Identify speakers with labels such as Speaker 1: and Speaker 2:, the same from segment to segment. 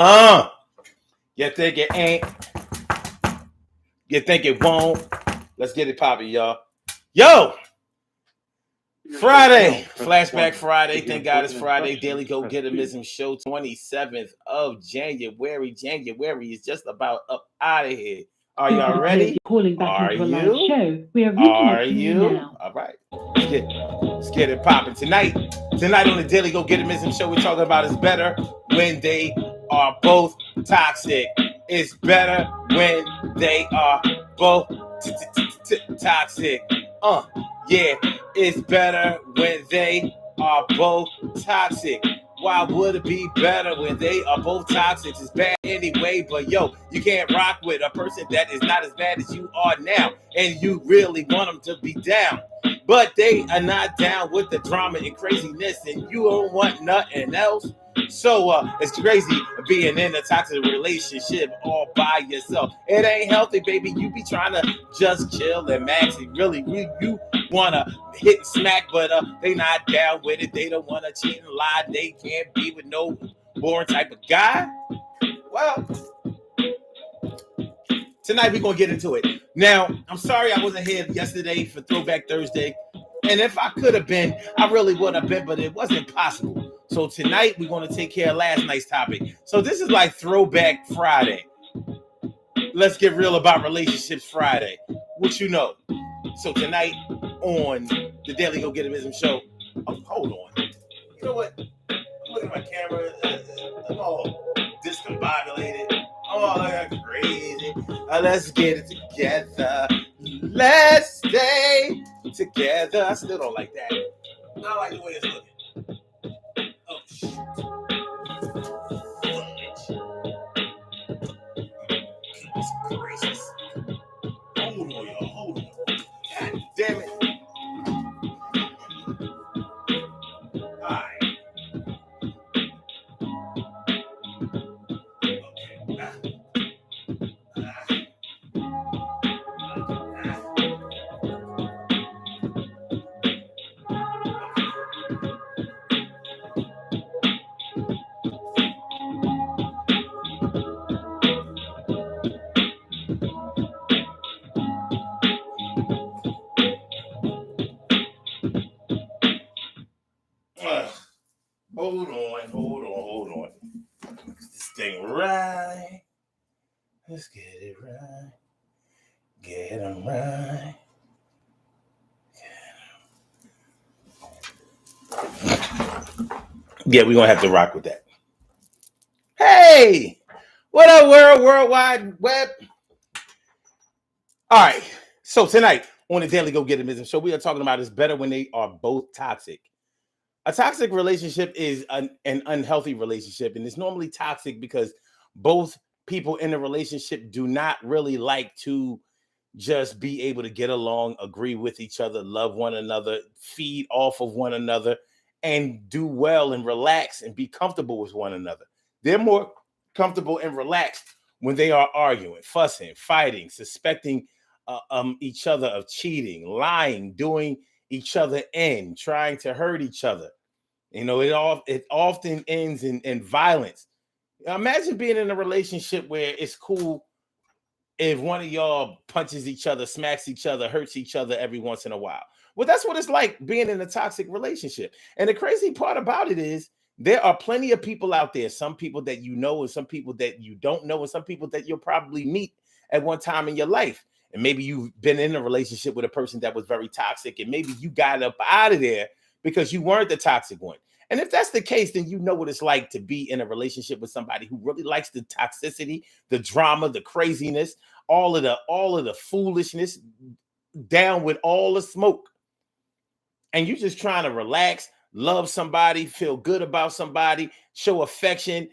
Speaker 1: You think it ain't? You think it won't? Let's get it popping, y'all. Yo! Friday, Flashback Friday. Thank God it's Friday. Daily Gogetemism Show, 27th of January. January is just about up out of here. Are y'all ready?
Speaker 2: Calling back
Speaker 1: Are
Speaker 2: into a
Speaker 1: you?
Speaker 2: live show. We are
Speaker 1: Are
Speaker 2: reconnecting you
Speaker 1: you?
Speaker 2: now.
Speaker 1: All right. Let's get it popping. Tonight on the Daily Gogetemism Show, we're talking about it's better when they are both toxic. It's better when they are both toxic. Yeah, it's better when they are both toxic. Why would it be better when they are both toxic? It's bad anyway, but yo, you can't rock with a person that is not as bad as you are now, and you really want them to be down. But they are not down with the drama and craziness, and you don't want nothing else. So it's crazy being in a toxic relationship all by yourself. It ain't healthy, baby. You be trying to just chill and max it. Really, you want to hit and smack, but they not down with it. They don't want to cheat and lie. They can't be with no boring type of guy. Well, tonight we're going to get into it. Now, I'm sorry I wasn't here yesterday for Throwback Thursday. And if I could have been, I really would have been, but it wasn't possible. So tonight we're going to take care of last night's topic. So this is like Throwback Friday. Let's get real about relationships Friday. What you know. So tonight on the Daily Gogetemism Show, hold on. You know what? Look at my camera. I'm all discombobulated. I'm all like crazy. Let's get it together. Let's stay together. I still don't like that. I don't like the way it's looking. Oh, shit. Goodness gracious. Hold on, y'all. Hold on. God damn it. Alright. Hold on. This thing right. Let's get it right. Get them right. Yeah, we're going to have to rock with that. Hey! What up, World Wide Web? All right. So tonight on the Daily Gogetemism Show, we are talking about it's better when they are both toxic. A toxic relationship is an unhealthy relationship, and it's normally toxic because both people in the relationship do not really like to just be able to get along, agree with each other, love one another, feed off of one another, and do well and relax and be comfortable with one another. They're more comfortable and relaxed when they are arguing, fussing, fighting, suspecting each other of cheating, lying, doing each other in, trying to hurt each other. You know, it often ends in violence. Imagine being in a relationship where it's cool if one of y'all punches each other, smacks each other, hurts each other every once in a while. Well, that's what it's like being in a toxic relationship. And the crazy part about it is there are plenty of people out there, some people that you know and some people that you don't know and some people that you'll probably meet at one time in your life. And maybe you've been in a relationship with a person that was very toxic and maybe you got up out of there because you weren't the toxic one. And if that's the case, then you know what it's like to be in a relationship with somebody who really likes the toxicity, the drama, the craziness, all of the foolishness, down with all the smoke. And you're just trying to relax, love somebody, feel good about somebody, show affection,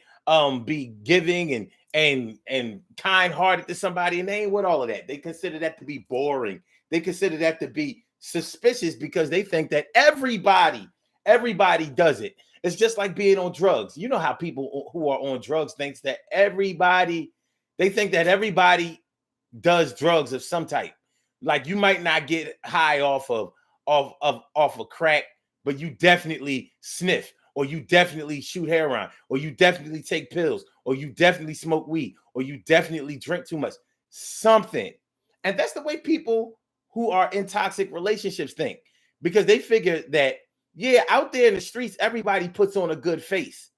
Speaker 1: be giving and kind-hearted to somebody, and they ain't with all of that. They consider that to be boring. They consider that to be suspicious because they think that everybody does it. It's just like being on drugs. You know how people who are on drugs think that everybody does drugs of some type. Like you might not get high off of crack, but you definitely sniff, or you definitely shoot heroin, or you definitely take pills, or you definitely smoke weed, or you definitely drink too much. Something. And that's the way people who are in toxic relationships think, because they figure that, yeah, out there in the streets, everybody puts on a good face.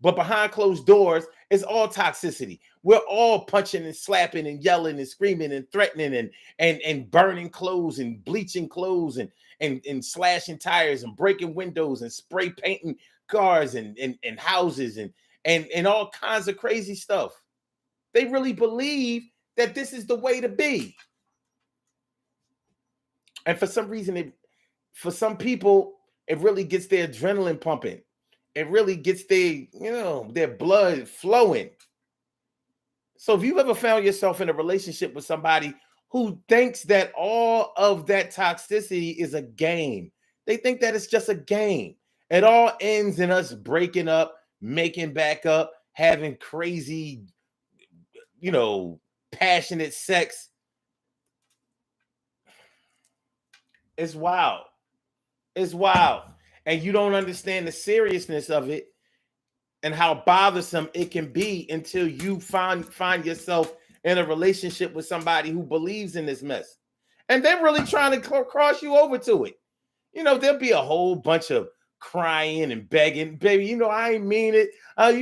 Speaker 1: But behind closed doors, it's all toxicity. We're all punching and slapping and yelling and screaming and threatening and burning clothes and bleaching clothes and slashing tires and breaking windows and spray painting cars and houses and all kinds of crazy stuff. They really believe that this is the way to be. And for some reason, for some people, it really gets their adrenaline pumping. It really gets their blood flowing. So if you've ever found yourself in a relationship with somebody who thinks that all of that toxicity is a game, they think that it's just a game. It all ends in us breaking up, making back up, having crazy, passionate sex. It's wild. It's wild. And you don't understand the seriousness of it and how bothersome it can be until you find yourself in a relationship with somebody who believes in this mess. And they're really trying to cross you over to it. There'll be a whole bunch of crying and begging, baby, I ain't mean it. I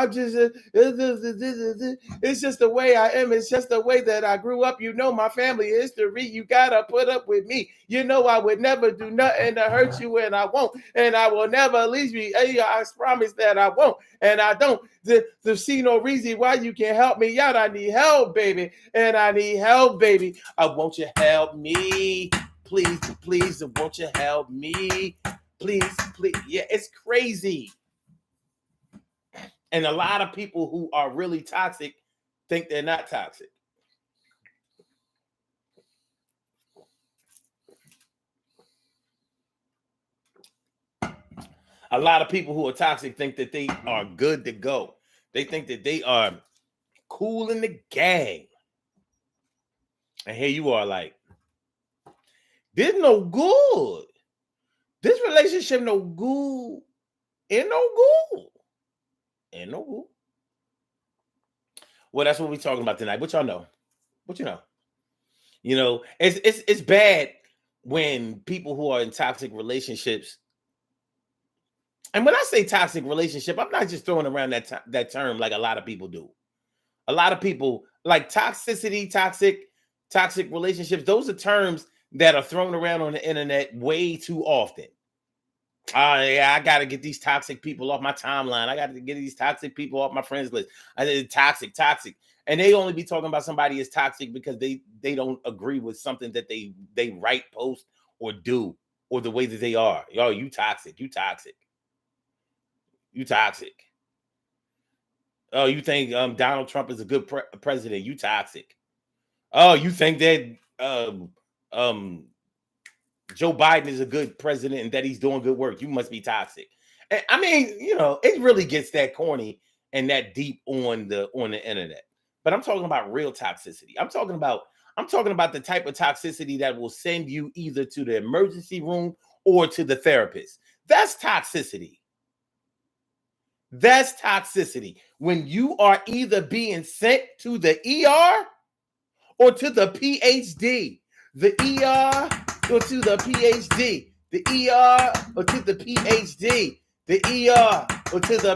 Speaker 1: just, it's just the way I am. It's just the way that I grew up. My family history. You gotta put up with me. I would never do nothing to hurt you, and I won't. And I will never leave you. I promise that I won't. And I don't. To see no reason why you can't help me out. I need help, baby. And I need help, baby. Won't you help me? Please, won't you help me? Please. Yeah, it's crazy. And a lot of people who are really toxic think they're not toxic. A lot of people who are toxic think that they are good to go. They think that they are cool in the gang. And here you are like, this no good. This relationship no good. Ain't no good. Ain't no good. Well, that's what we're talking about tonight. What y'all know? What you know? It's bad when people who are in toxic relationships. And when I say toxic relationship, I'm not just throwing around that term like a lot of people do. A lot of people like toxicity, toxic relationships. Those are terms that are thrown around on the internet way too often. Yeah, I got to get these toxic people off my timeline. I got to get these toxic people off my friends list. I did toxic. And they only be talking about somebody as toxic because they don't agree with something that they write, post, or do, or the way that they are. Yo, you toxic. Oh, you think Donald Trump is a good president? You toxic. Oh, you think that Joe Biden is a good president and that he's doing good work? You must be toxic. And, I mean, it really gets that corny and that deep on the internet. But I'm talking about real toxicity. I'm talking about the type of toxicity that will send you either to the emergency room or to the therapist. That's toxicity. That's toxicity. When you are either being sent to the ER or to the PhD. The ER or to the PhD. The ER or to the PhD. The ER or to the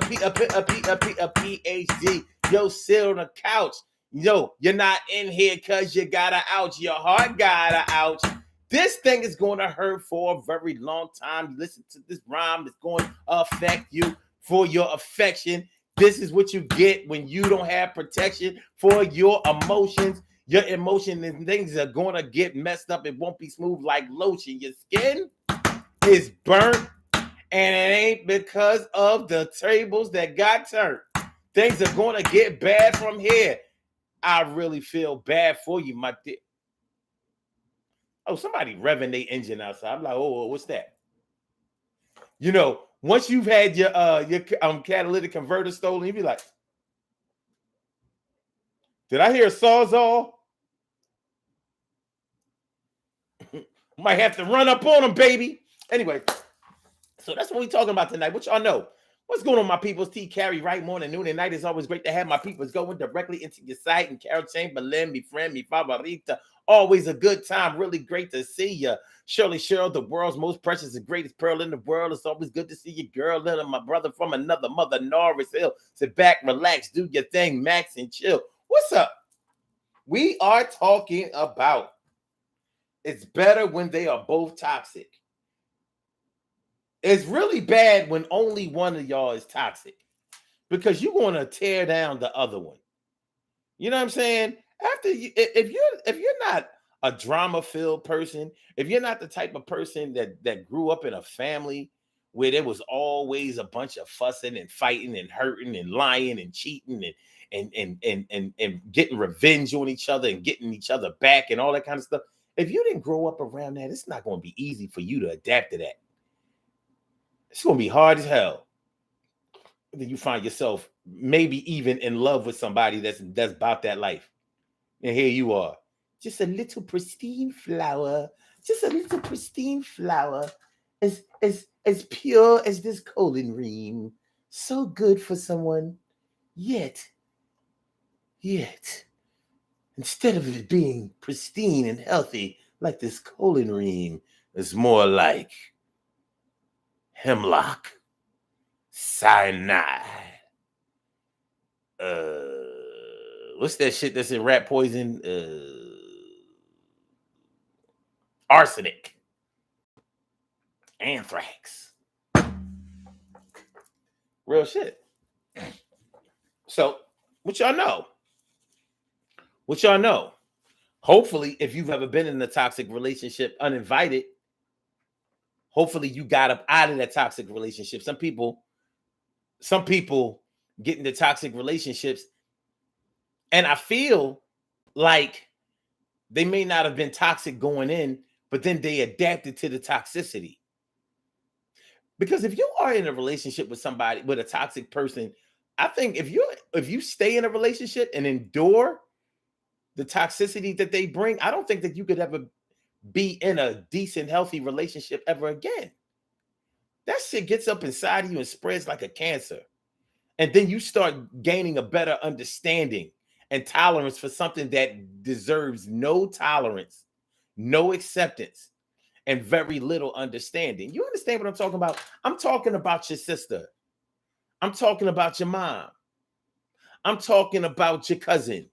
Speaker 1: PhD. Yo, sit on the couch. Yo, you're not in here because you got a ouch. Your heart got a ouch. This thing is going to hurt for a very long time. You listen to this rhyme. It's going to affect you for your affection. This is what you get when you don't have protection for your emotions. Your emotions and things are going to get messed up. It won't be smooth like lotion. Your skin is burnt, and it ain't because of the tables that got turned. Things are going to get bad from here. I really feel bad for you, my dear. Oh, somebody revving their engine outside. I'm like, oh, what's that? Once you've had your catalytic converter stolen, you be like, did I hear a sawzall? Might have to run up on them, baby. Anyway, so that's what we're talking about tonight. What y'all know? What's going on, my peoples? T. Carey, right? Morning, noon, and night. It's always great to have my peoples going directly into your site. And Carol Chamberlain, me friend, me favorita. Always a good time. Really great to see you. Shirley Cheryl, the world's most precious and greatest pearl in the world. It's always good to see you, girl. Little my brother from another mother, Norris Hill. Sit back, relax, do your thing, Max, and chill. What's up? We are talking about it's better when they are both toxic. It's really bad when only one of y'all is toxic because you're going to tear down the other one. You know what I'm saying? If you're not a drama-filled person, if you're not the type of person that grew up in a family where there was always a bunch of fussing and fighting and hurting and lying and cheating and getting revenge on each other and getting each other back and all that kind of stuff. If you didn't grow up around that, it's not going to be easy for you to adapt to that. It's going to be hard as hell. Then you find yourself maybe even in love with somebody that's about that life. And here you are, just a little pristine flower, as pure as this colon ream. So good for someone. Yet, instead of it being pristine and healthy like this colon ream, it's more like hemlock, cyanide. What's that shit that's in rat poison? Arsenic, anthrax. Real shit. So, what y'all know? Hopefully, if you've ever been in a toxic relationship uninvited, hopefully you got up out of that toxic relationship. Some people get into toxic relationships, and I feel like they may not have been toxic going in, but then they adapted to the toxicity. Because if you are in a relationship with somebody, with a toxic person, I think if you stay in a relationship and endure the toxicity that they bring, I don't think that you could ever be in a decent, healthy relationship ever again. That shit gets up inside of you and spreads like a cancer. And then you start gaining a better understanding and tolerance for something that deserves no tolerance, no acceptance, and very little understanding. You understand what I'm talking about? I'm talking about your sister. I'm talking about your mom. I'm talking about your cousin.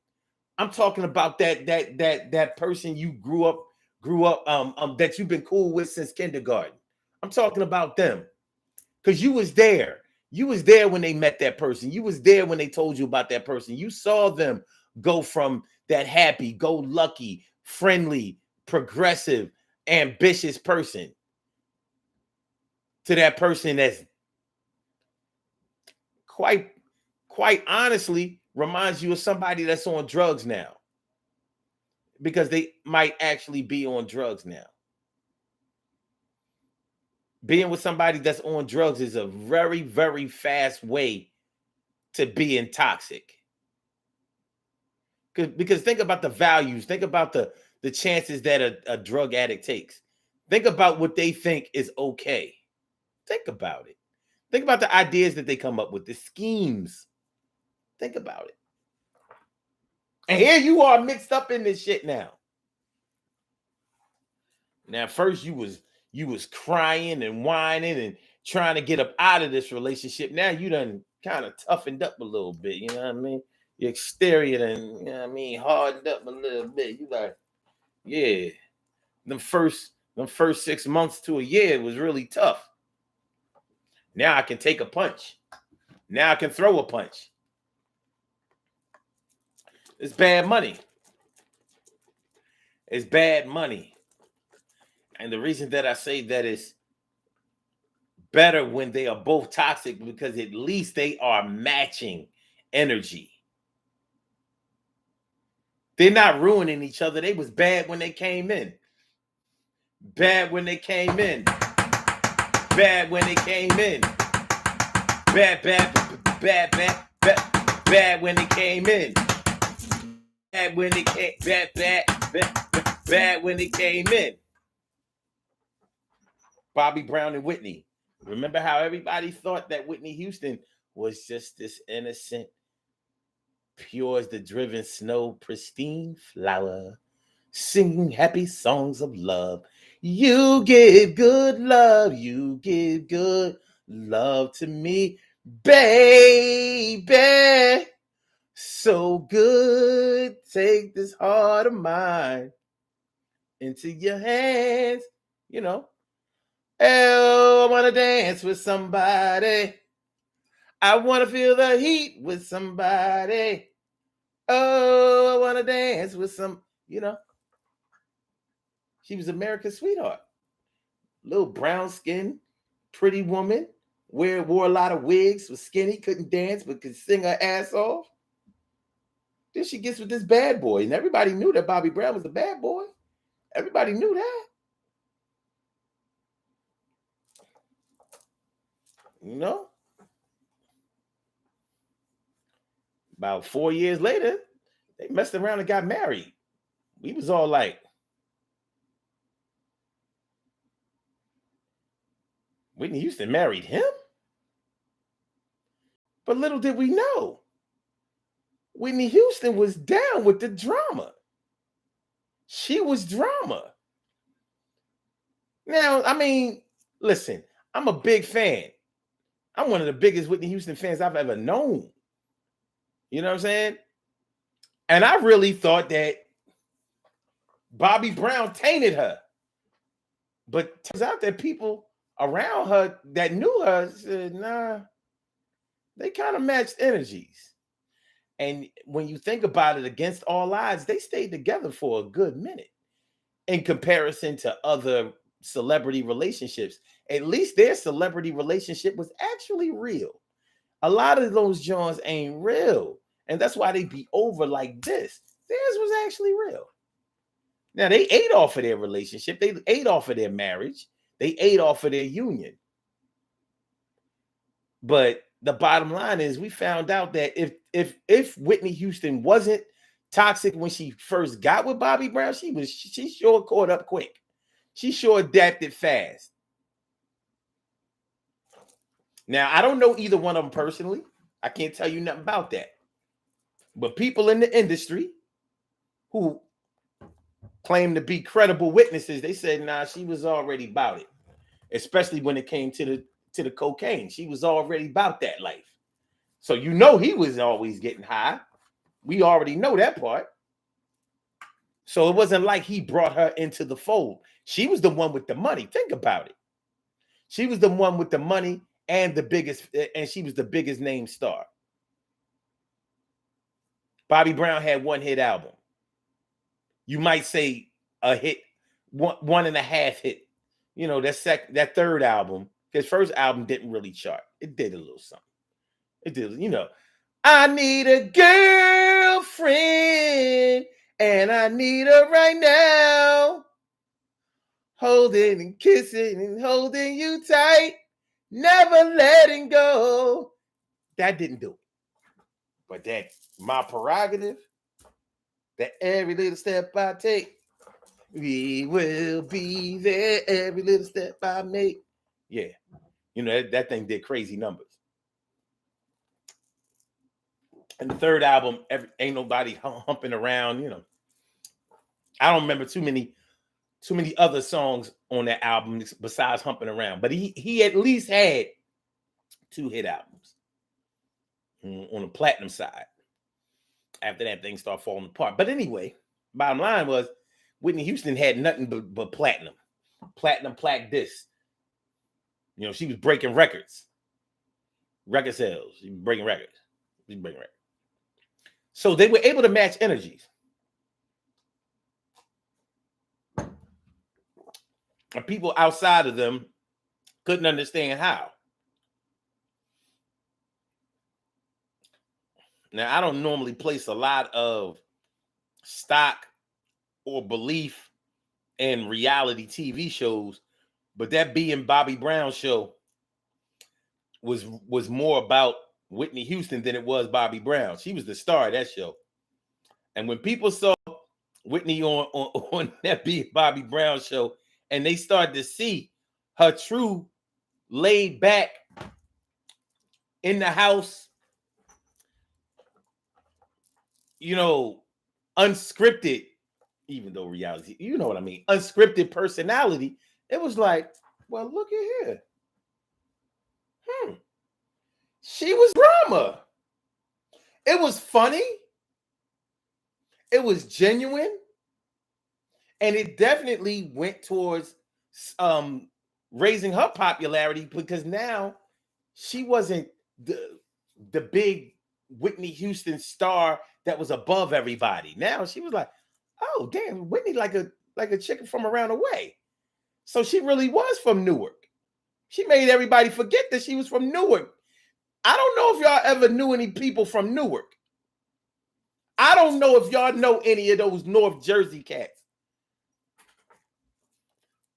Speaker 1: I'm talking about that person you grew up that you've been cool with since kindergarten. I'm talking about them. Because you was there. You was there when they met that person. You was there when they told you about that person. You saw them go from that happy, go lucky, friendly, progressive, ambitious person to that person that's quite honestly reminds you of somebody that's on drugs now. Because they might actually be on drugs now. Being with somebody that's on drugs is a very, very fast way to being toxic. Because think about the values. Think about the chances that a drug addict takes. Think about what they think is okay. Think about it. Think about the ideas that they come up with, the schemes. Think about it. And here you are mixed up in this shit now. Now, first you was crying and whining and trying to get up out of this relationship. Now you done kind of toughened up a little bit, you know what I mean? Your exterior done, you know what I mean, hardened up a little bit. You like, yeah, them first 6 months to a year was really tough. Now I can take a punch. Now I can throw a punch. It's bad money. It's bad money. And the reason that I say that is better when they are both toxic because at least they are matching energy. They're not ruining each other. They was bad when they came in. Bad when they came in. Bad when they came in. Bad when they came in. Bad when they came. Bad when they came in. Bobby Brown and Whitney. Remember how everybody thought that Whitney Houston was just this innocent, pure as the driven snow, pristine flower, singing happy songs of love. You give good love, you give good love to me, baby. So good, take this heart of mine into your hands. You know, oh, I want to dance with somebody. I want to feel the heat with somebody. Oh, I want to dance with some, She was America's sweetheart. Little brown skin, pretty woman. Wore a lot of wigs, was skinny, couldn't dance, but could sing her ass off. Then she gets with this bad boy, and everybody knew that Bobby Brown was a bad boy. Everybody knew that. About 4 years later, they messed around and got married. We was all like, Whitney Houston married him? But little did we know, Whitney Houston was down with the drama. She was drama. Now, I mean, listen, I'm a big fan. I'm one of the biggest Whitney Houston fans I've ever known. You know what I'm saying? And I really thought that Bobby Brown tainted her. But it turns out that people around her that knew her said, nah, they kind of matched energies. And when you think about it, against all odds, they stayed together for a good minute in comparison to other celebrity relationships. At least their celebrity relationship was actually real. A lot of those Johns ain't real. And that's why they be over like this. Theirs was actually real. Now, they ate off of their relationship. They ate off of their marriage. They ate off of their union. But the bottom line is, we found out that if Whitney Houston wasn't toxic when she first got with Bobby Brown, she sure caught up quick. She sure adapted fast. Now, I don't know either one of them personally. I can't tell you nothing about that. But people in the industry who claim to be credible witnesses, they said, nah, she was already about it. Especially when it came to the cocaine. She was already about that life. So he was always getting high. We already know that part. So it wasn't like he brought her into the fold. She was the one with the money. Think about it. She was the one with the money and she was the biggest name star. Bobby Brown had one hit album. You might say a hit, one and a half hit. That third album, his first album didn't really chart. It did a little something. It did, I need a girlfriend and I need her right now. Holding and kissing and holding you tight, never letting go. That didn't do it. But that My Prerogative, that every little step I take, we will be there every little step I make. Yeah. That thing did crazy numbers. And the third album, ain't nobody humping around, I don't remember too many other songs on that album besides Humping Around. But he at least had 2 hit albums on the platinum side. After that, things start falling apart. But anyway, bottom line was, Whitney Houston had nothing but platinum plaque discs. She was breaking record sales. She was breaking records. So they were able to match energies. And people outside of them couldn't understand how. Now, I don't normally place a lot of stock or belief in reality TV shows, but that Being Bobby Brown show was more about Whitney Houston than it was Bobby Brown. She was the star of that show. And when people saw Whitney on that Being Bobby Brown show, and they started to see her true laid back in the house, unscripted, even though reality, you know what I mean, unscripted personality, it was like, well, look at here. She was drama. It was funny. It was genuine. And it definitely went towards raising her popularity, because now she wasn't the big Whitney Houston star that was above everybody. Now she was like, oh damn, Whitney like a chicken from around the way. So she really was from Newark. She made everybody forget that she was from Newark. I don't know if y'all ever knew any people from Newark. I don't know if y'all know any of those North Jersey cats.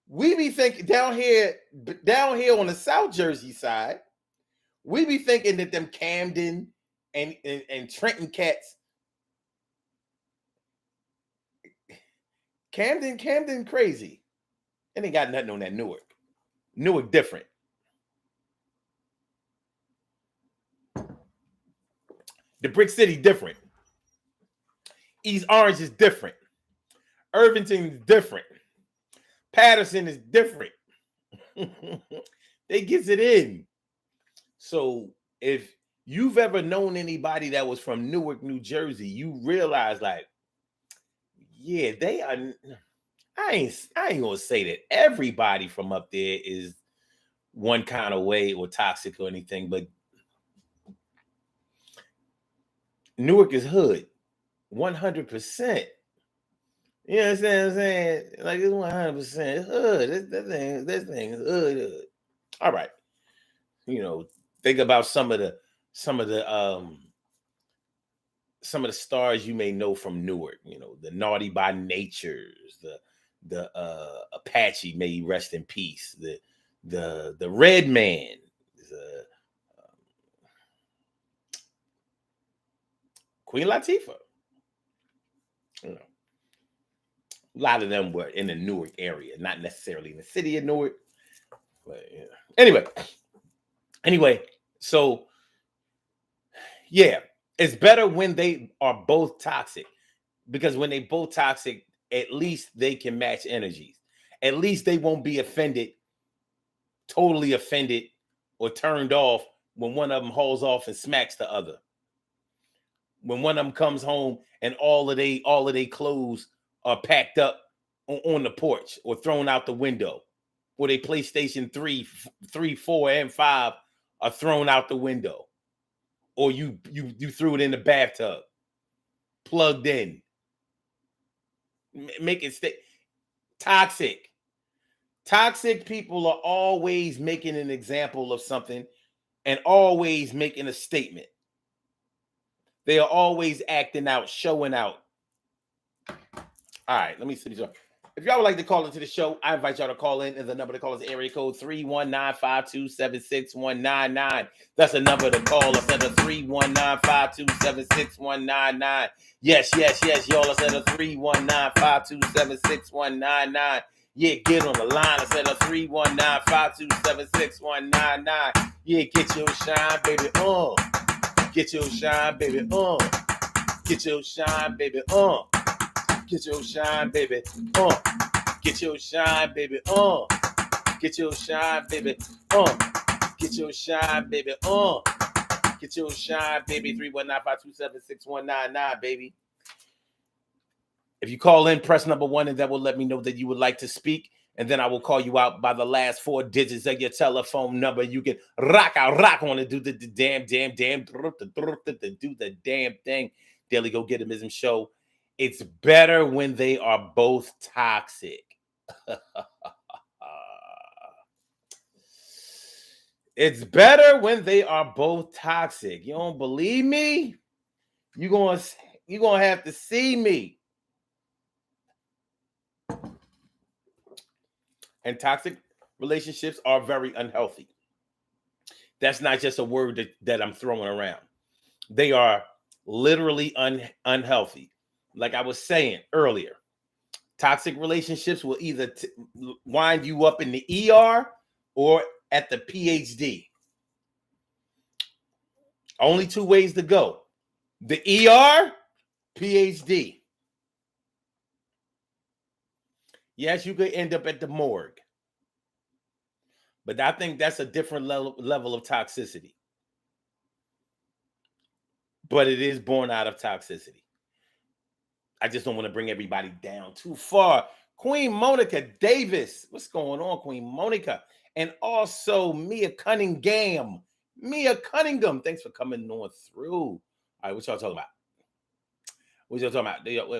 Speaker 1: We be thinking down here on the South Jersey side, we be thinking that them Camden and Trenton cats. Camden crazy. And they got nothing on that Newark. Newark different. The Brick City different. East Orange is different. Irvington is different. Patterson is different. They gets it in. So if you've ever known anybody that was from Newark, New Jersey, you realize, like, yeah, they are. I ain't gonna say that everybody from up there is one kind of way or toxic or anything, but Newark is hood, 100%. You know what I'm saying? Like, it's 100% hood. This thing is hood. All right. Think about some of the stars you may know from Newark. The Naughty by Natures, the Apache, may he rest in peace. The Red Man, Queen Latifah. A lot of them were in the Newark area, not necessarily in the city of Newark. But yeah. Anyway, so yeah, it's better when they are both toxic, because when they both toxic, at least they can match energies. At least they won't be totally offended or turned off when one of them hauls off and smacks the other. When one of them comes home and all of they clothes are packed up on the porch or thrown out the window, or they PlayStation 3, 4, and 5 are thrown out the window, or you threw it in the bathtub, plugged in. Make it stay. Toxic people are always making an example of something and always making a statement. They are always acting out, showing out. All right, let me see these. If y'all would like to call into the show, I invite y'all to call in. And the number to call is area code 319-527-6199. That's a number to call us at a 319-527-6199. Yes. Y'all, us at a 319-527-6199. Yeah, get on the line. Us at a 319-527-6199. Yeah, get your shine, baby, on. Get your shine, baby, on. Get your shine, baby, on. Get your shine, baby, on. Get your shine, baby, on. Get your shine, baby, on. Get your shine, baby, on. Get your shine, baby. 319-527-6199, baby. If you call in, press number 1, and that will let me know that you would like to speak. And then I will call you out by the last 4 digits of your telephone number. You can rock on it, do the damn, do the damn thing. Daily Gogetemism Show. It's better when they are both toxic. It's better when they are both toxic. You don't believe me? You're gonna have to see me. And toxic relationships are very unhealthy. That's not just a word that I'm throwing around. They are literally unhealthy. Like I was saying earlier, toxic relationships will either wind you up in the ER or at the PhD. Only two ways to go. The ER, PhD. Yes, you could end up at the morgue. But I think that's a different level of toxicity. But it is born out of toxicity. I just don't want to bring everybody down too far. Queen Monica Davis. What's going on, Queen Monica? And also Mia Cunningham. Mia Cunningham. Thanks for coming on through. All right, what y'all talking about? What y'all talking about? Wait.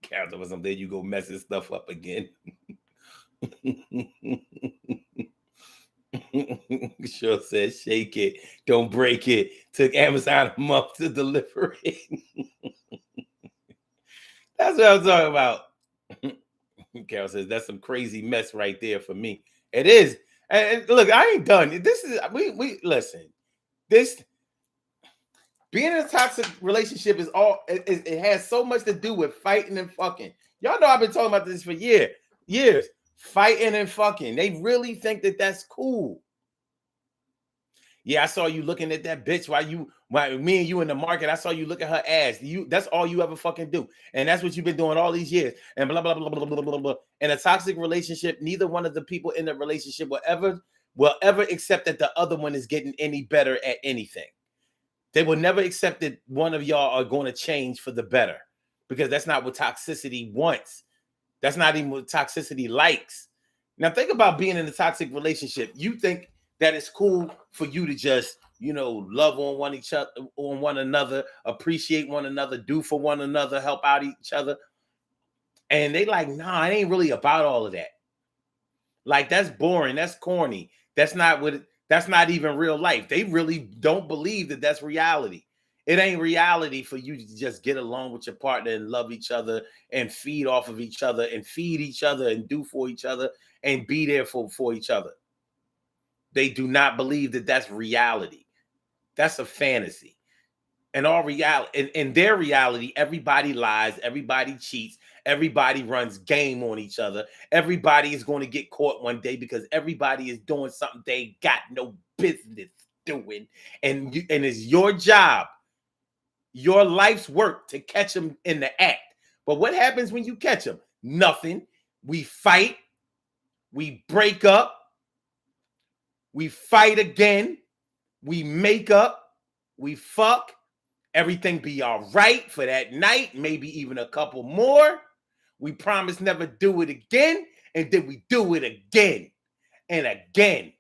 Speaker 1: Carol was something. There you go messing stuff up again. Sure said, shake it, don't break it. Took Amazon a month to deliver it. That's what I'm talking about. Carol says, that's some crazy mess right there for me. It is. And look, I ain't done. This is, we listen. This, being in a toxic relationship is all, it has so much to do with fighting and fucking. Y'all know I've been talking about this for years. Fighting and fucking. They really think that that's cool. Yeah, I saw you looking at that bitch while me and you in the market. I saw you look at her ass. That's all you ever fucking do. And that's what you've been doing all these years. And blah, blah, blah, blah, blah, blah, blah. In a toxic relationship, neither one of the people in the relationship will ever accept that the other one is getting any better at anything. They will never accept that one of y'all are going to change for the better, because that's not what toxicity wants. That's not even what toxicity likes. Now think about being in a toxic relationship. You think that it's cool for you to just, love on one another, appreciate one another, do for one another, help out each other. And they like, nah, it ain't really about all of that. Like, that's boring. That's corny. That's not even real life. They really don't believe that that's reality. It ain't reality for you to just get along with your partner and love each other and feed off of each other and feed each other and do for each other and be there for each other. They do not believe that that's reality. That's a fantasy. And all reality, in their reality, everybody lies, everybody cheats, everybody runs game on each other. Everybody is going to get caught one day because everybody is doing something they got no business doing. And it's your job, your life's work, to catch them in the act. But what happens when you catch them? Nothing. We fight. We break up. We fight again. We make up. We fuck. Everything be all right for that night, maybe even a couple more. We promise never do it again. And then we do it again and again.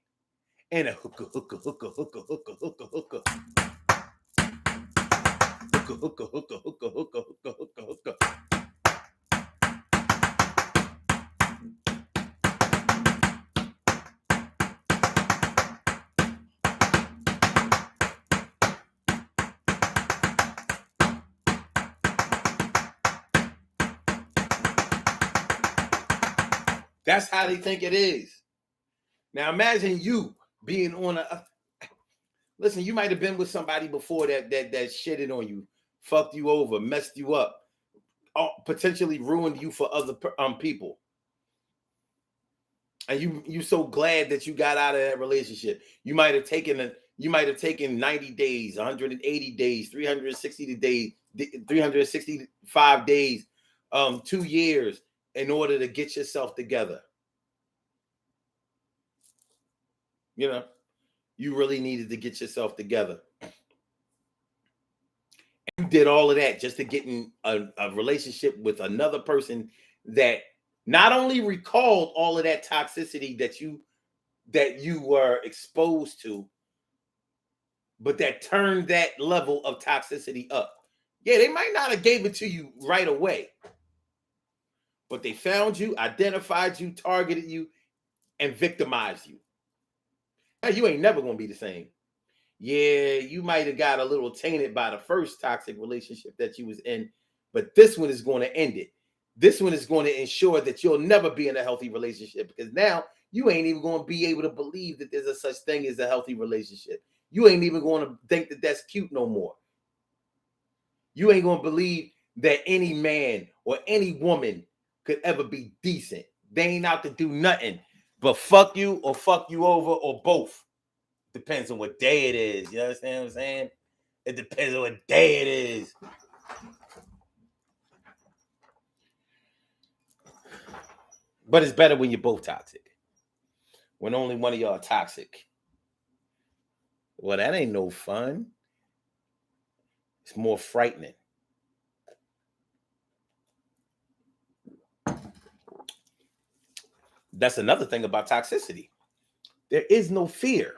Speaker 1: And a hookah. That's how they think it is. Now imagine you being on listen, you might have been with somebody before that shitted on you, fucked you over, messed you up, potentially ruined you for other people. And you so glad that you got out of that relationship. You might have taken 90 days, 180 days, 360 days, 365 days, 2 years in order to get yourself together. You really needed to get yourself together. You did all of that just to get in a relationship with another person that not only recalled all of that toxicity that you were exposed to, but that turned that level of toxicity up. Yeah, they might not have gave it to you right away, but they found you, identified you, targeted you, and victimized you. Now you ain't never gonna be the same. Yeah, you might have got a little tainted by the first toxic relationship that you was in, but this one is going to end it. This one is going to ensure that you'll never be in a healthy relationship, because now you ain't even going to be able to believe that there's a such thing as a healthy relationship. You ain't even going to think that that's cute no more. You ain't going to believe that any man or any woman could ever be decent. They ain't out to do nothing but fuck you or fuck you over or both. Depends on what day it is. You understand what I'm saying? It depends on what day it is. But it's better when you're both toxic. When only one of y'all toxic. Well, that ain't no fun. It's more frightening. That's another thing about toxicity. There is no fear.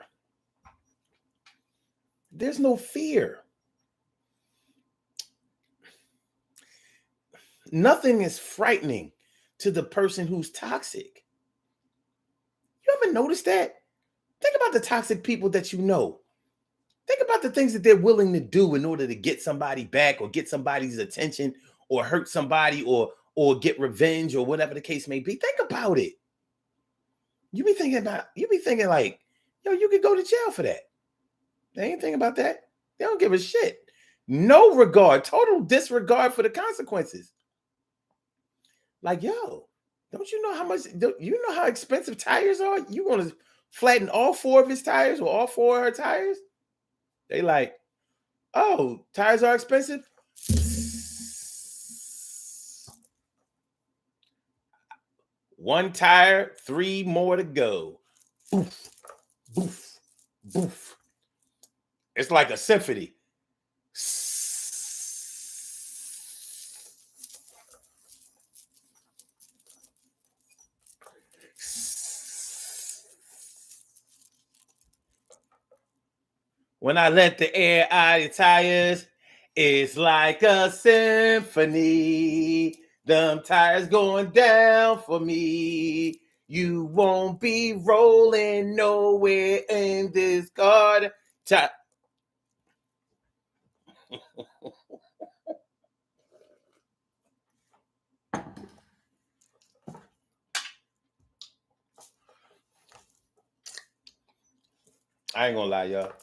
Speaker 1: There's no fear. Nothing is frightening to the person who's toxic. You ever notice that? Think about the toxic people that you know. Think about the things that they're willing to do in order to get somebody back or get somebody's attention or hurt somebody or get revenge or whatever the case may be. Think about it. You be thinking like, yo, you could go to jail for that. They ain't thinking about that. They don't give a shit. No regard, total disregard for the consequences. Like, yo, don't you know how expensive tires are? You want to flatten all 4 of his tires or all 4 of her tires? They like, oh, tires are expensive? One tire, 3 more to go. Boof, boof, boof. It's like a symphony. When I let the air out of the tires, it's like a symphony. Them tires going down for me. You won't be rolling nowhere in this car. I ain't gonna lie, y'all.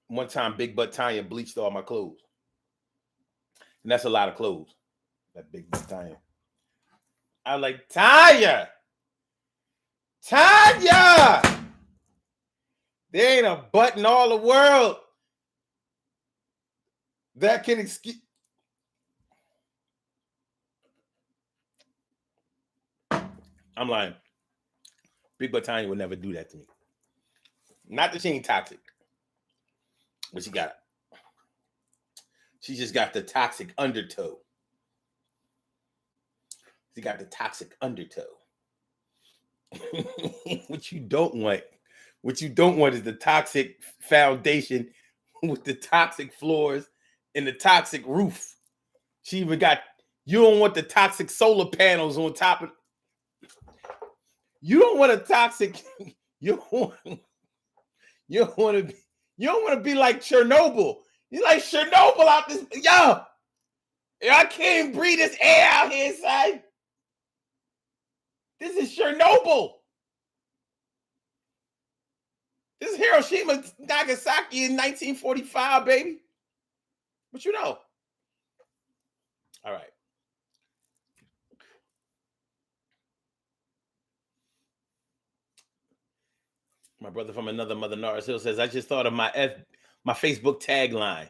Speaker 1: One time, Big Butt Tanya bleached all my clothes. And that's a lot of clothes. That Big Butt Tanya. I was like, Tanya! There ain't a butt in all the world that can excuse. I'm lying. Big Butt Tanya would never do that to me. Not that she ain't toxic. But she just got the toxic undertow. She got the toxic undertow. What you don't want is the toxic foundation with the toxic floors and the toxic roof. She even got, you don't want the toxic solar panels on top of. You don't want a toxic. You don't want to be like Chernobyl. You like Chernobyl out this. Yo, I can't breathe this air out here, son. This is Chernobyl. This is Hiroshima, Nagasaki in 1945, baby. But you know. All right. My brother from another mother, Norris Hill, says, I just thought of my Facebook tagline.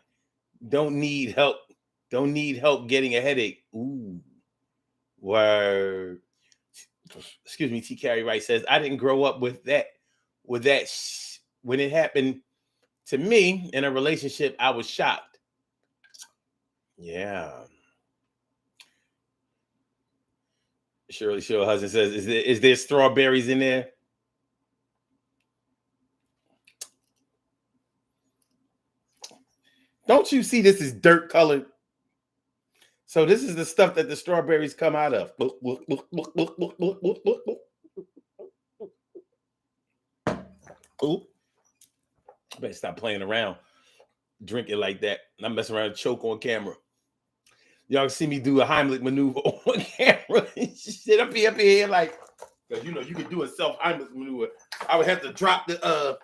Speaker 1: Don't need help getting a headache. Ooh. Word. Excuse me, T. Carey Wright says, I didn't grow up with that. When it happened to me in a relationship, I was shocked. Yeah. Shirley Show husband says, is there strawberries in there? Don't you see this is dirt colored? So this is the stuff that the strawberries come out of. Ooh. Better stop playing around, drinking like that. And I'm messing around and choke on camera. Y'all see me do a Heimlich maneuver on camera. Sit up here like, because you can do a self Heimlich maneuver. I would have to drop the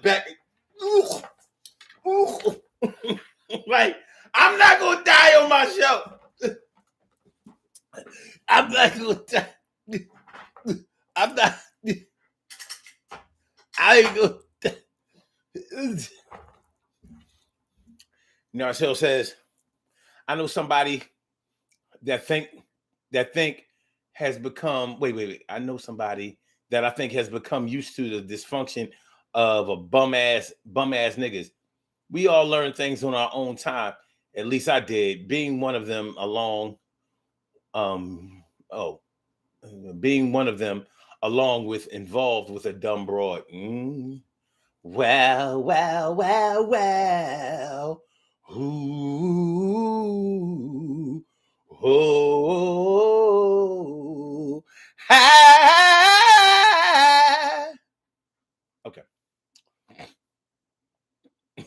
Speaker 1: back. Ooh. Like, I'm not gonna die on my show. I'm not gonna. I'm not. I ain't gonna. Narcel says, "I know somebody that think has become. Wait. I know somebody that I think has become used to the dysfunction of a bum ass niggas. We all learn things on our own time. At least I did. Being one of them oh, being one of them along with involved with a dumb broad. Well. Ooh, oh, ah. Okay.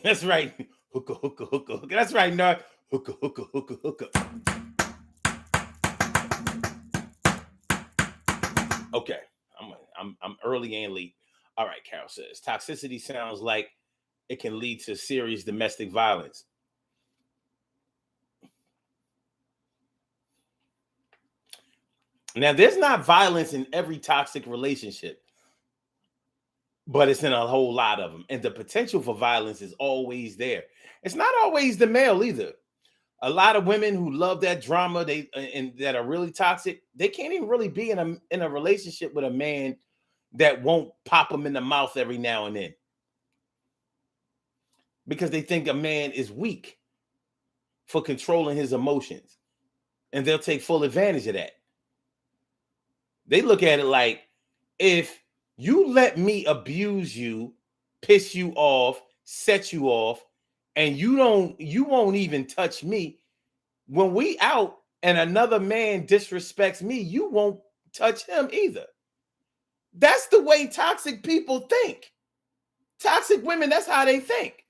Speaker 1: That's right. Hookah. That's right, nerd. Hookah. Okay. I'm early and late. All right, Carol says toxicity sounds like it can lead to serious domestic violence. Now, there's not violence in every toxic relationship, but it's in a whole lot of them. And the potential for violence is always there. It's not always the male either. A lot of women who love that drama, and that are really toxic, they can't even really be in a relationship with a man that won't pop them in the mouth every now and then, because they think a man is weak for controlling his emotions, and they'll take full advantage of that. They look at it like, if you let me abuse you, piss you off, set you off, and you won't even touch me, when we out and another man disrespects me, you won't touch him either. That's the way toxic people think. Toxic women, that's how they think.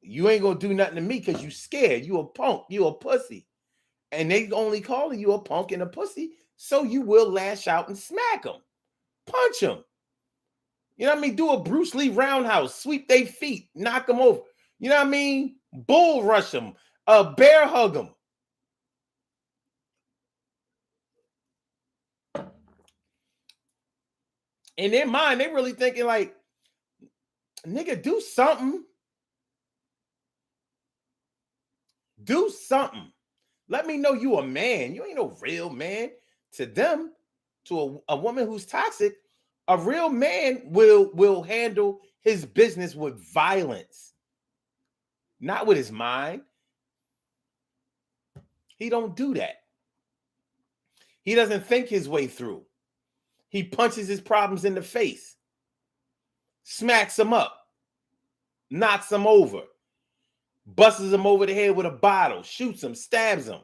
Speaker 1: You ain't gonna do nothing to me because you scared. You a punk. You a pussy. And they only calling you a punk and a pussy, so you will lash out and smack them. Punch them. You know what I mean? Do a Bruce Lee roundhouse. Sweep their feet. Knock them over. You know what I mean? Bull rush them. Bear hug them. In their mind, they really thinking like, nigga, do something. Do something. Let me know you a man. You ain't no real man. To them, to a woman who's toxic, a real man will handle his business with violence, not with his mind. He don't do that. He doesn't think his way through. He punches his problems in the face, smacks them up, knocks them over, busts them over the head with a bottle, shoots them, stabs them,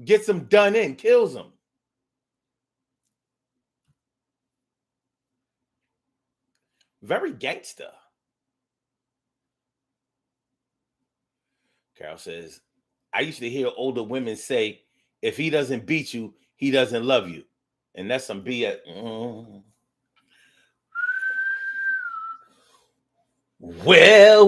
Speaker 1: gets them done in, kills them. Very gangster. Carol says, I used to hear older women say, if he doesn't beat you, he doesn't love you. And that's some BS. Well.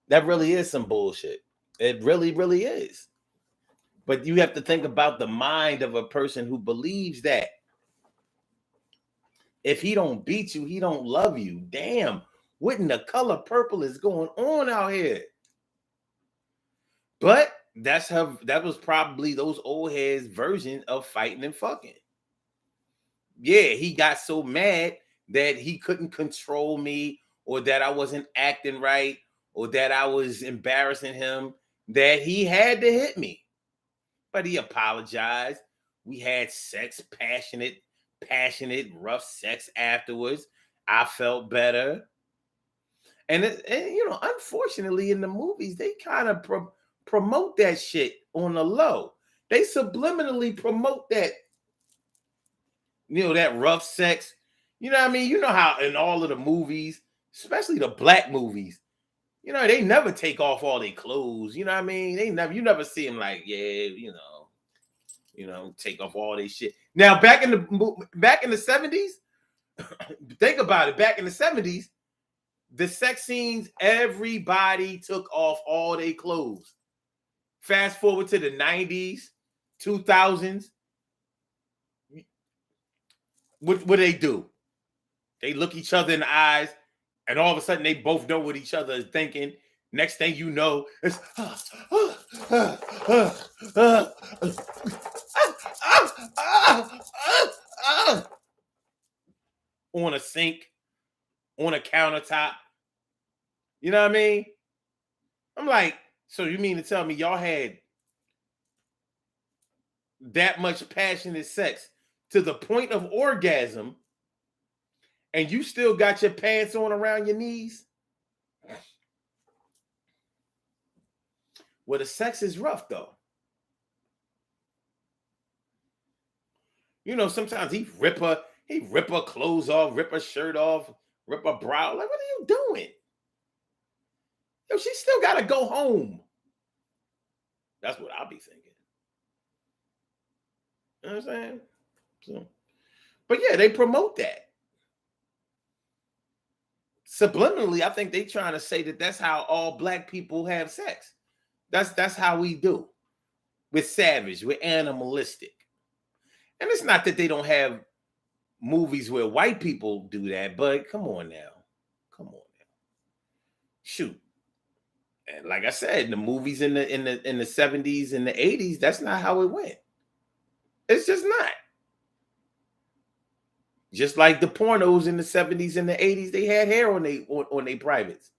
Speaker 1: That really is some bullshit. It really, really is. But you have to think about the mind of a person who believes that. If he don't beat you, he don't love you. Damn, what in the color purple is going on out here? But that was probably those old heads' version of fighting and fucking. Yeah, he got so mad that he couldn't control me, or that I wasn't acting right, or that I was embarrassing him, that he had to hit me. But he apologized. We had sex, passionate, rough sex afterwards. I felt better. And unfortunately, in the movies, they kind of promote that shit on the low. They subliminally promote that, that rough sex. You know what I mean? You know how in all of the movies, especially the black movies, they never take off all their clothes. You know what I mean? You never see them like, yeah, take off all their shit. Now, back in the 70s, Think about it. Back in the 70s, the sex scenes, everybody took off all their clothes. Fast forward to the 90s, 2000s. What they do? They look each other in the eyes, and all of a sudden they both know what each other is thinking. Next thing you know, it's on a sink, on a countertop. You know what I mean? I'm like, so you mean to tell me y'all had that much passionate sex to the point of orgasm, and you still got your pants on around your knees? Well, the sex is rough, though. You know, sometimes he rip her clothes off, rip her shirt off, rip her bra. Like, what are you doing? Yo, she still gotta go home. That's what I'll be thinking. You know what I'm saying? So, but yeah, they promote that. Subliminally, I think they trying to say that that's how all black people have sex. That's how we do. We're savage, we're animalistic. And it's not that they don't have movies where white people do that, but come on now. Come on now. Shoot. And like I said, the movies in the 70s and the 80s, that's not how it went. It's just not. Just like the pornos in the 70s and the 80s, they had hair on their privates.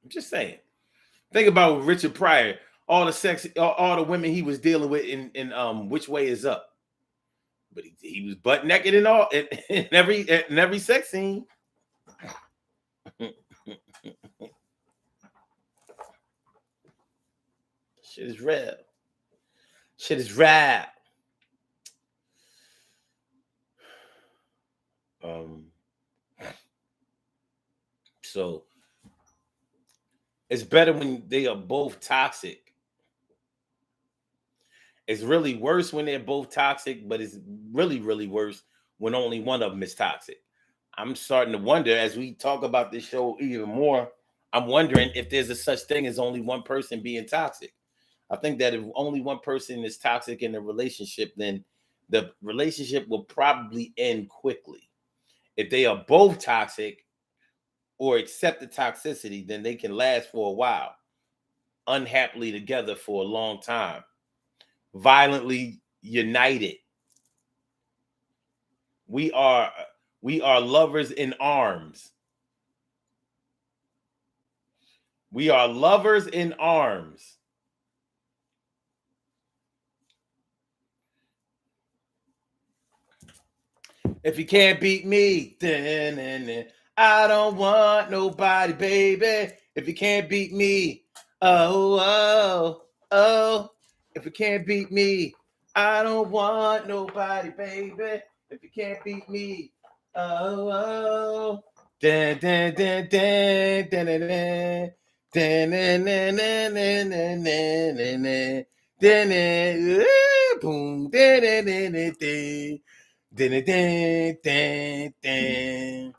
Speaker 1: I'm just saying. Think about Richard Pryor, all the sex, all the women he was dealing with in Which Way Is Up. But he was butt naked and all in every sex scene. Shit is real. Shit is rap. So it's better when they are both toxic. It's really worse when they're both toxic, but it's really, really worse when only one of them is toxic. I'm starting to wonder as we talk about this show even more. I'm wondering if there's a such thing as only one person being toxic. I think that if only one person is toxic in a relationship, then the relationship will probably end quickly. If they are both toxic or accept the toxicity, then they can last for a while, unhappily together for a long time, violently united. We are lovers in arms. We are lovers in arms. If you can't beat me, then I don't want nobody, baby. If you can't beat me, oh. If you can't beat me, I don't want nobody, baby. If you can't beat me, oh. Dun, dun, dun, dun, dun, dun, dun. Dun, dun, dun, dun, dun, dun, dun, dun, dun, dun, boom, dun, dun, dun, dun, dun. Dun, dun, dun, dun.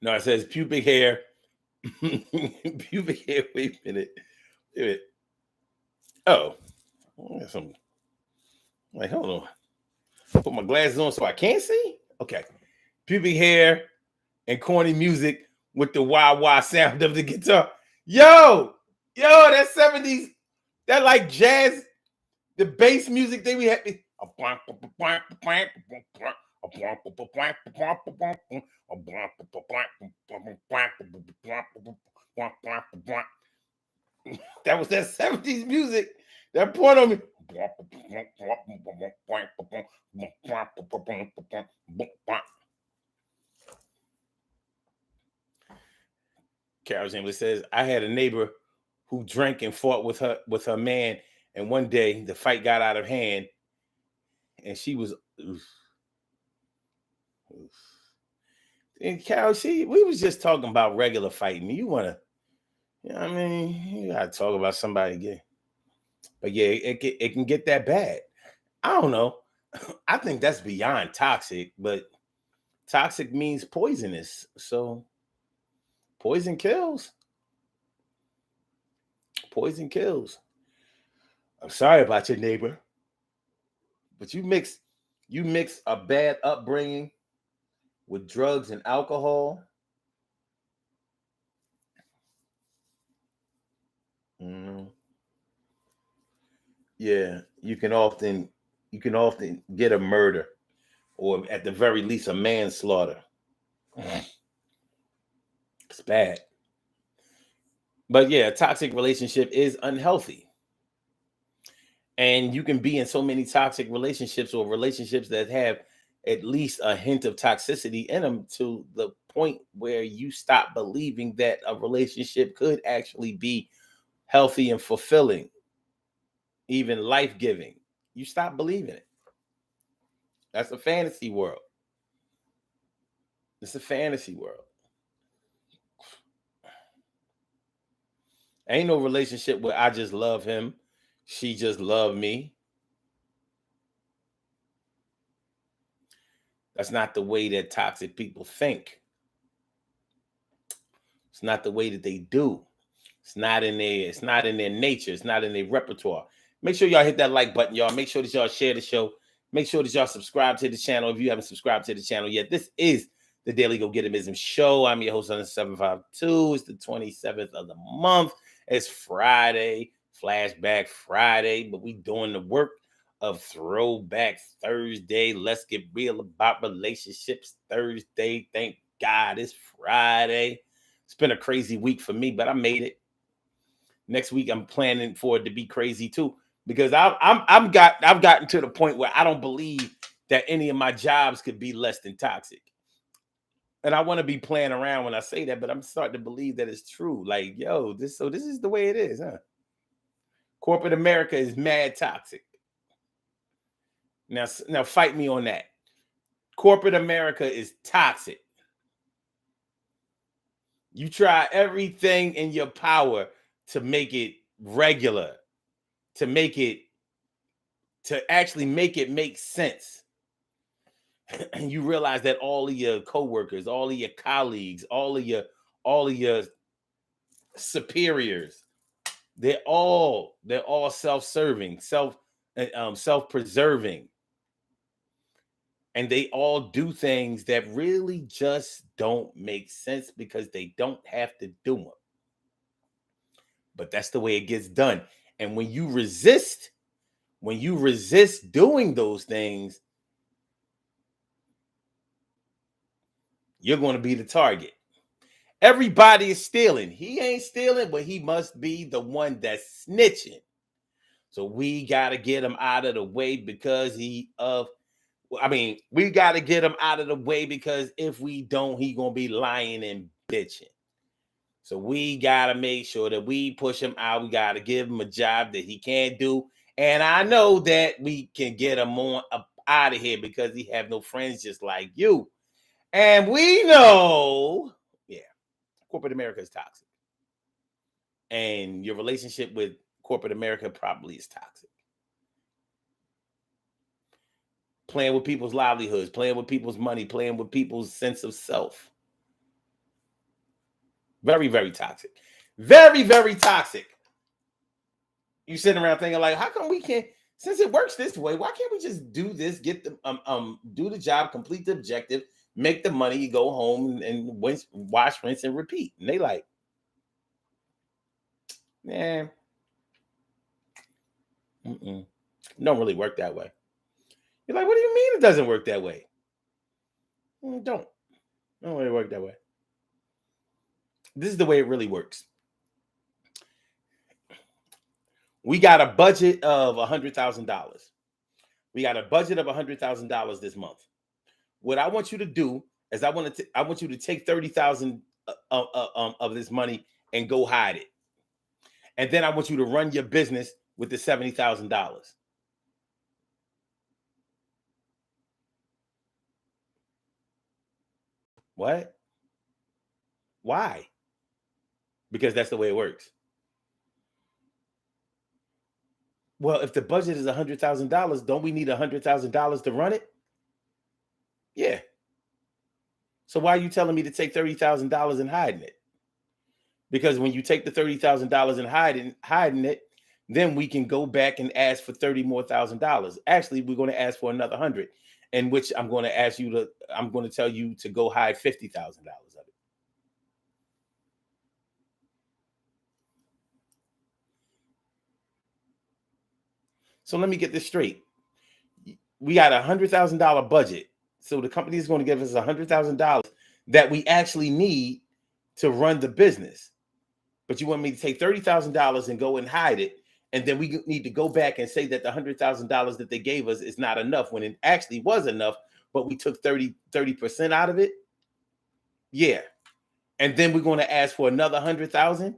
Speaker 1: No, it says pubic hair. Pubic hair. Wait a minute. Oh, some. Like, hold on. Put my glasses on so I can't see. Okay. Pubic hair and corny music with the wah sound of the guitar. Yo, that 70s, that like jazz, the bass music they we had. That was that 70s music that poured on me. Carol Chamberlain says, I had a neighbor who drank and fought with her man And one day the fight got out of hand, and she was. Oof, oof. And Carol, we was just talking about regular fighting. You wanna, I mean, you gotta talk about somebody again. But yeah, it can get that bad. I don't know. I think that's beyond toxic, but toxic means poisonous. So poison kills. Poison kills. I'm sorry about your neighbor, but you mix a bad upbringing with drugs and alcohol. Mm, yeah, you can often get a murder, or at the very least a manslaughter. It's bad. But yeah, a toxic relationship is unhealthy. And you can be in so many toxic relationships, or relationships that have at least a hint of toxicity in them, to the point where you stop believing that a relationship could actually be healthy and fulfilling, even life-giving. You stop believing it. That's a fantasy world. It's a fantasy world. Ain't no relationship where I just love him, she just love me. That's not the way that toxic people think. It's not the way that they do. It's not in their nature. It's not in their repertoire. Make sure y'all hit that like button, y'all. Make sure that y'all share the show. Make sure that y'all subscribe to the channel if you haven't subscribed to the channel yet. This is the Daily Gogetemism Show. I'm your host on the 752. It's the 27th of the month. It's Friday, Flashback Friday, but we doing the work of Throwback Thursday. Let's get real about relationships Thursday. Thank God it's Friday. It's been a crazy week for me, but I made it. Next week, I'm planning for it to be crazy too, because I've gotten to the point where I don't believe that any of my jobs could be less than toxic. And I want to be playing around when I say that, but I'm starting to believe that it's true. Like, yo, this is the way it is, huh? Corporate America is mad toxic. Now fight me on that. Corporate America is toxic. You try everything in your power to make it regular, to actually make it make sense. And you realize that all of your coworkers, all of your colleagues, all of your superiors, they're all self-serving, self-preserving, and they all do things that really just don't make sense because they don't have to do them. But that's the way it gets done. And when you resist doing those things, you're going to be the target. Everybody is stealing. He ain't stealing, but he must be the one that's snitching. So we got to get him out of the way because we got to get him out of the way because if we don't, he going to be lying and bitching. So we got to make sure that we push him out. We got to give him a job that he can't do. And I know that we can get him out of here because he have no friends just like you. And we know, yeah, corporate America is toxic. And your relationship with corporate America probably is toxic. Playing with people's livelihoods, playing with people's money, playing with people's sense of self. Very, very toxic. Very, very toxic. You sitting around thinking like, how come we can't, since it works this way, why can't we just do this, get the do the job, complete the objective, make the money, go home and wash, rinse, and repeat? And they like, man, don't really work that way. You're like, what do you mean it doesn't work that way? Don't really work that way. This is the way it really works. We got a budget of $100,000. We got a budget of $100,000 this month. What I want you to do is I want you to take 30,000 of this money and go hide it. And then I want you to run your business with the $70,000? What? Why? Because that's the way it works. Well, if the budget is $100,000, don't we need $100,000 to run it? Yeah. So why are you telling me to take $30,000 and hiding it? Because when you take the $30,000 and hiding it, then we can go back and ask for $30,000 more. Actually, we're going to ask for another 100, in which I'm going to tell you to go hide $50,000 of it. So let me get this straight. We got $100,000 budget. So the company is going to give us $100,000 that we actually need to run the business. But you want me to take $30,000 and go and hide it, and then we need to go back and say that the $100,000 that they gave us is not enough when it actually was enough, but we took 30% out of it? Yeah. And then we're going to ask for another 100,000,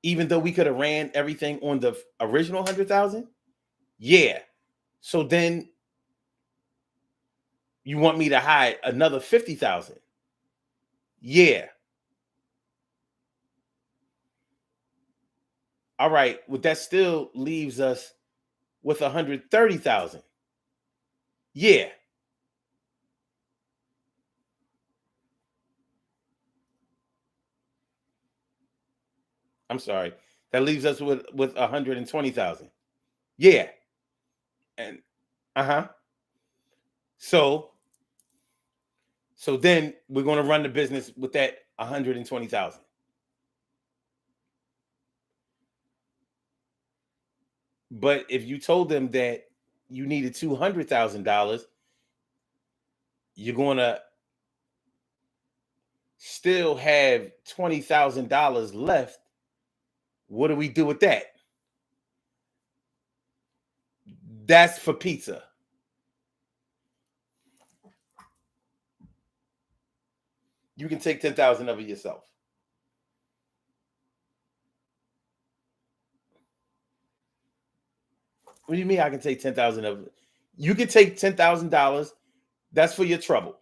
Speaker 1: even though we could have ran everything on the original 100,000? Yeah. So then you want me to hide another 50,000? Yeah. All right. Well, that still leaves us with 130,000. Yeah. I'm sorry. That leaves us with 120,000. Yeah. And uh-huh. So then we're going to run the business with that 120,000. But if you told them that you needed $200,000, you're going to still have $20,000 left. What do we do with that? That's for pizza. You can take 10,000 of it yourself. What do you mean I can take 10,000 of it? You can take $10,000. That's for your trouble.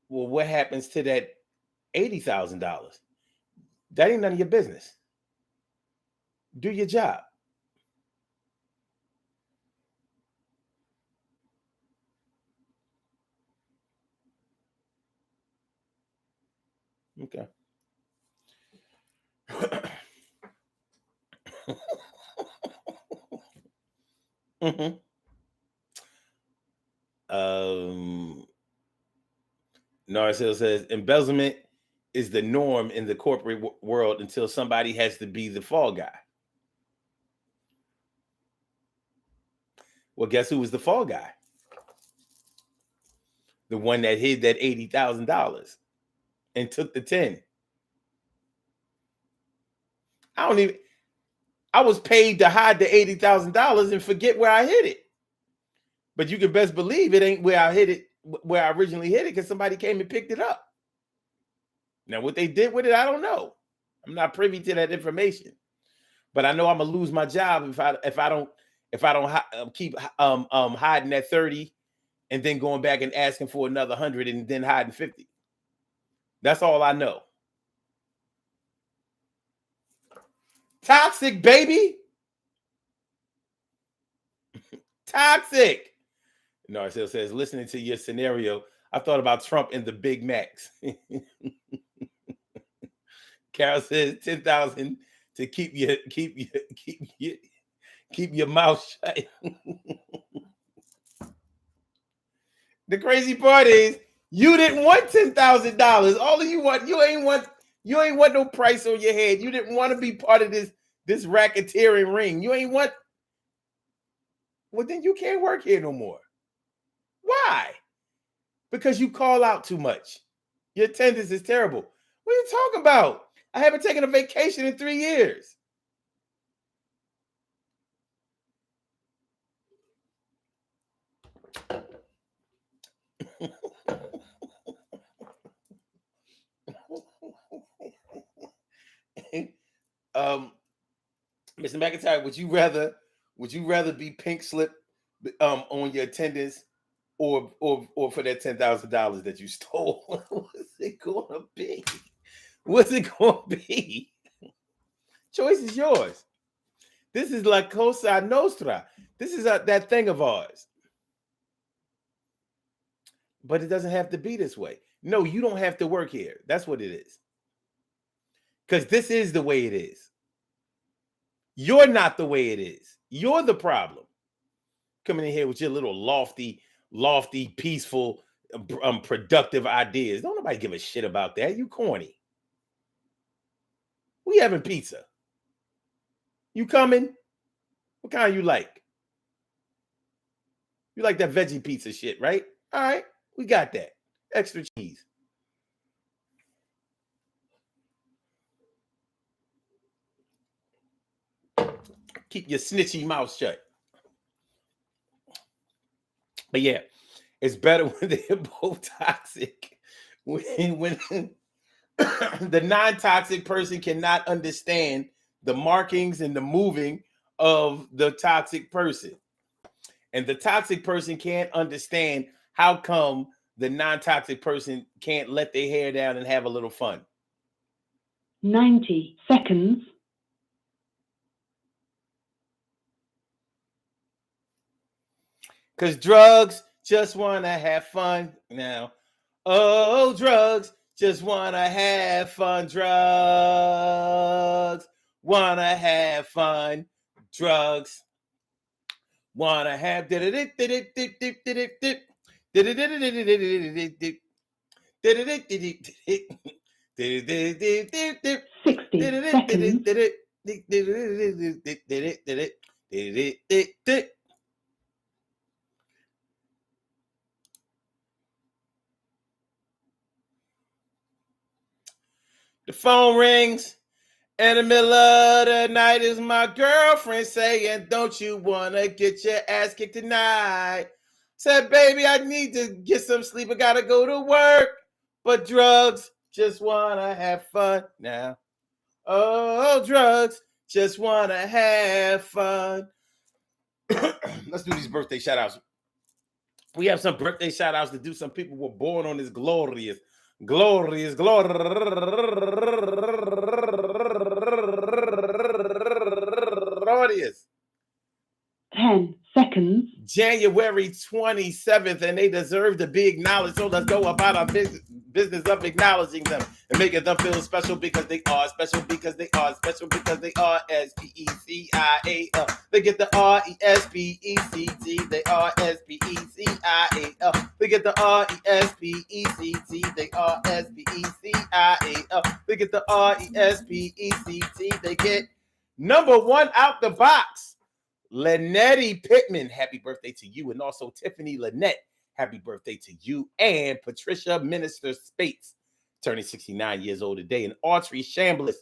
Speaker 1: Well, what happens to that $80,000? That ain't none of your business. Do your job. Okay. hmm Narcil says embezzlement is the norm in the corporate world until somebody has to be the fall guy. Well, guess who was the fall guy? The one that hid that $80,000 and took the 10. I don't even. I was paid to hide the $80,000 and forget where I hid it. But you can best believe it ain't where I hid it, where I originally hid it, because somebody came and picked it up. Now, what they did with it, I don't know. I'm not privy to that information. But I know I'm gonna lose my job if I don't keep hiding that 30 and then going back and asking for another 100 and then hiding 50. That's all I know. Toxic, baby. Toxic. Narcil says, listening to your scenario, I thought about Trump and the Big Macs. Carol says 10,000 to keep your mouth shut. The crazy part is you didn't want $10,000. All of you ain't want no price on your head. You didn't want to be part of this racketeering ring. You ain't want. Well, then you can't work here no more. Why? Because you call out too much. Your attendance is terrible. What are you talking about? I haven't taken a vacation in 3 years. um, Mr. McIntyre, would you rather be pink slip on your attendance or for that $10,000 that you stole? What's it gonna be? What's it gonna be? Choice is yours. This is La Cosa Nostra. This is that thing of ours. But it doesn't have to be this way. No, you don't have to work here. That's what it is. Because this is the way it is. You're not the way it is. You're the problem. Coming in here with your little lofty, peaceful, productive ideas. Don't nobody give a shit about that. You corny. We having pizza. You coming? What kind you like? You like that veggie pizza shit, right? All right, we got that. Extra cheese. Keep your snitchy mouth shut. But yeah, it's better when they're both toxic. When the non-toxic person cannot understand the markings and the moving of the toxic person. And the toxic person can't understand how come the non-toxic person can't let their hair down and have a little fun.
Speaker 2: 90 seconds.
Speaker 1: Because drugs just want to have fun now. Oh, drugs just want to have fun. Drugs want to have fun. Drugs want to have... 60
Speaker 2: seconds.
Speaker 1: The phone rings. In the middle of the night is my girlfriend saying, don't you want to get your ass kicked tonight? Said, baby, I need to get some sleep. I got to go to work. But drugs just want to have fun now. Oh, drugs just want to have fun. Let's do these birthday shout outs. We have some birthday shout outs to do. Some people were born on this glorious
Speaker 2: 10 seconds.
Speaker 1: January 27th, and they deserve to be acknowledged. So let's go about our business of acknowledging them and making them feel special because they are special because they are special because they are SPECIAL. They get the RESPECT. They are SPECIAL. They get the RESPECT. They are SPECIAL. They get the RESPECT. They get number one out the box. Lynette Pittman, happy birthday to you. And also Tiffany Lynette, happy birthday to you. And Patricia Minister Spates, turning 69 years old today. And Autry Chambliss,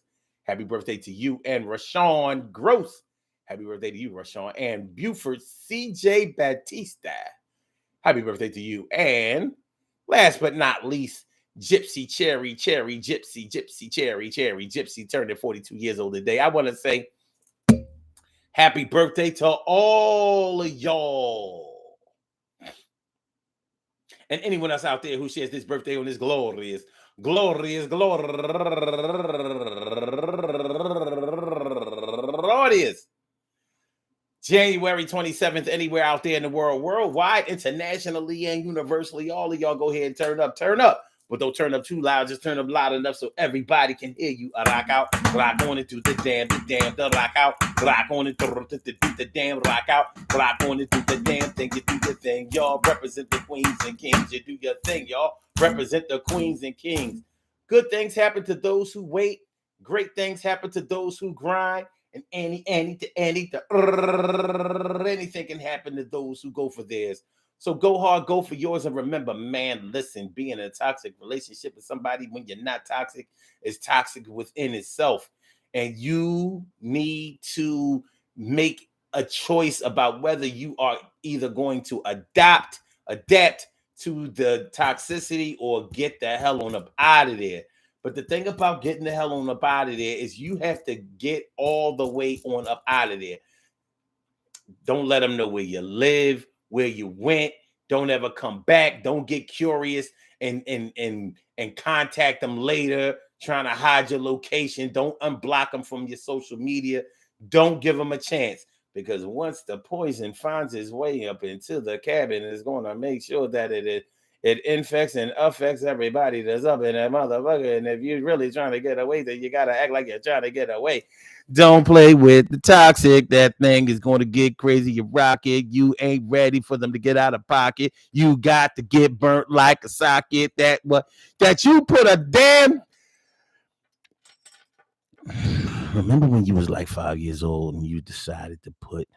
Speaker 1: happy birthday to you. And Rashawn Gross, happy birthday to you, Rashawn. And Buford CJ Batista, happy birthday to you. And last but not least, Gypsy Cherry, Gypsy turning 42 years old today. I want to say happy birthday to all of y'all. And anyone else out there who shares this birthday on this glorious January 27th, anywhere out there in the world, worldwide, internationally, and universally. All of y'all go ahead and turn up. But don't turn up too loud. Just turn up loud enough so everybody can hear you. Rock out, rock on into the damn, the rock out, rock on into the damn, rock out, rock on into the damn thing. You do your thing, y'all. Represent the queens and kings. You do your thing, y'all. Represent the queens and kings. Good things happen to those who wait. Great things happen to those who grind. And anything can happen to those who go for theirs. So go hard, go for yours. And remember, man, listen, being in a toxic relationship with somebody when you're not toxic is toxic within itself. And you need to make a choice about whether you are either going to adapt to the toxicity or get the hell on up out of there. But the thing about getting the hell on up out of there is you have to get all the way on up out of there. Don't let them know where you live, where you went. Don't ever come back. Don't get curious and contact them later, trying to hide your location. Don't unblock them from your social media. Don't give them a chance, because once the poison finds its way up into the cabin, it's going to make sure that it infects and affects everybody that's up in that motherfucker. And if you're really trying to get away, then you got to act like you're trying to get away. Don't play with the toxic. That thing is going to get crazy. You rock it. You ain't ready for them to get out of pocket. You got to get burnt like a socket. That you put a damn. Remember when you was like 5 years old and you decided to put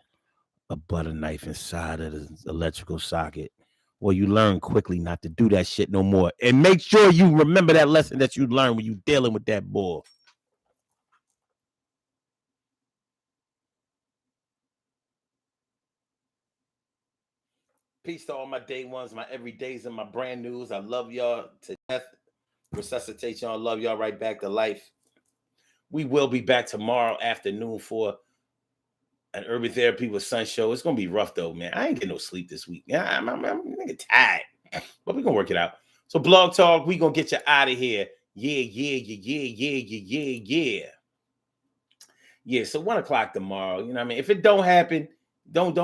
Speaker 1: a butter knife inside of the electrical socket? Well, you learn quickly not to do that shit no more. And make sure you remember that lesson that you learned when you dealing with that bull. Peace to all my day ones, my everydays, and my brand news. I love y'all to death. Resuscitate y'all. Love y'all right back to life. We will be back tomorrow afternoon for an Urban Therapy with Sun show. It's going to be rough, though, man. I ain't getting no sleep this week. I'm tired, but we're going to work it out. So, Blog Talk, we going to get you out of here. Yeah, so 1 o'clock tomorrow. You know what I mean? If it don't happen, don't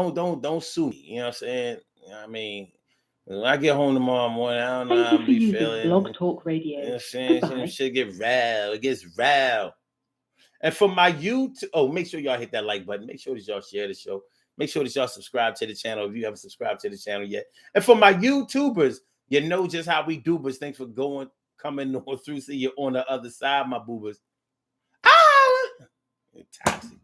Speaker 1: sue me. You know what I'm saying? You know what I mean? When I get home tomorrow morning, I don't know how I'm be feeling.
Speaker 2: Blog Talk Radio.
Speaker 1: You know what I'm saying? Shit get riled. It gets riled. And for my YouTube, make sure y'all hit that like button. Make sure that y'all share the show. Make sure that y'all subscribe to the channel if you haven't subscribed to the channel yet. And for my YouTubers, you know just how we do, but thanks for coming on through. See you on the other side, my boobers. Toxic.